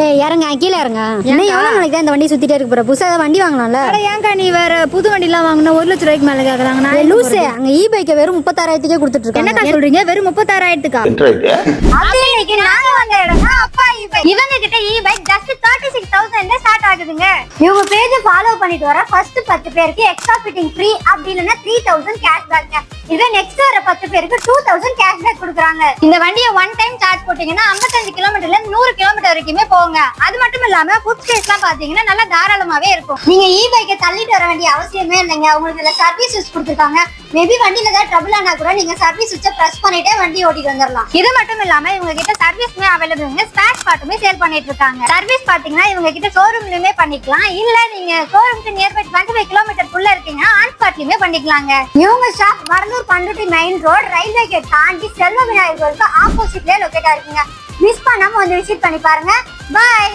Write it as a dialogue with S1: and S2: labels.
S1: ஏய் இறங்க கீழே இறங்க. என்ன எவ்வளவு நாளைக்கு தான் இந்த வண்டி சுத்திட்டே இருக்கு போற? புதுசா வண்டி வாங்கலாம்ல.
S2: ஏன்க்கா நீ வேற புது வண்டி எல்லாம் வாங்கினா 1 லட்சம் ரூபாய்க்கு மேல கேக்குறாங்க. நான்
S1: லூசு, அங்க இ பைக்கை வெறும் 36,000க்கே கொடுத்துட்டு இருக்காங்க.
S2: என்னக்கா சொல்றீங்க? வெறும் 36,000க்கா?
S3: இன்னைக்கு நாங்க வந்த இடம் அப்பா இவங்க கிட்ட இ பைக் ஜஸ்ட் 36,000 ஸ்டார்ட் ஆகுதுங்க. இவங்க பேஜ் ஃபாலோ பண்ணிட்டு வர ஃபர்ஸ்ட் 10 பேருக்கு எக்ஸ்ட்ரா ஃபிட்டிங் ஃப்ரீ, அப்படி இல்லனா 3,000 கேஷ் பேக். இதே நெக்ஸ்ட் வர 10 பேருக்கு 2,000 கேஷ் பேக் கொடுக்குறாங்க. இந்த வண்டியை ஒன் டைம் சார்ஜ் போட்டீங்கன்னா 55 கிலோமீட்டர்ல 100 கிலோமீட்டர் வரைக்குமே போங்க. அது மட்டும் இல்லாம ஃபுட் ஸ்பேஸ்லாம் பாத்தீங்கன்னா நல்லா தாராளமாவே இருக்கும். நீங்க இ பைக்கை தள்ளிட்டு வர வேண்டிய அவசியமே இல்லைங்க. உங்களுக்கு இதுல சர்வீஸ் சுவிட்ச் கொடுத்துருக்காங்க. மேபி வண்டியில ஏதாவது ட்ரபிள் ஆனா கூட நீங்க சர்வீஸ் சுவிட்சை பிரஸ் பண்ணிட்டே வண்டி ஓட்டிட்டு வந்துடலாம். இது மட்டும் இல்லாம இவங்க கிட்ட சர்வீஸ்மே அவைலபிள்ங்க. ஸ்பேர் பார்ட்டுமே சேல் பண்ணிட்டு இருக்காங்க. சர்வீஸ் பாத்தீங்கன்னா இவங்க கிட்ட ஷோரூம்லயுமே பண்ணிக்கலாம். இல்ல நீங்க ஷோரூம்க்கு நியர்பை 25 கிலோமீட்டருக்குள்ள இருக்கீங்கன்னா ஆன் ஸ்பாட்லயுமே பண்ணிக்கலாங்க. இவங்க shop Vadalur Panruti main road railway gate தாண்டி செல்வ விநாயகருக்கு ஆப்போசிட்லயே லொகேட் ஆயிருக்குங்க. மிஸ் பண்ணாம வந்து விசிட் பண்ணி பாருங்க. பாய்.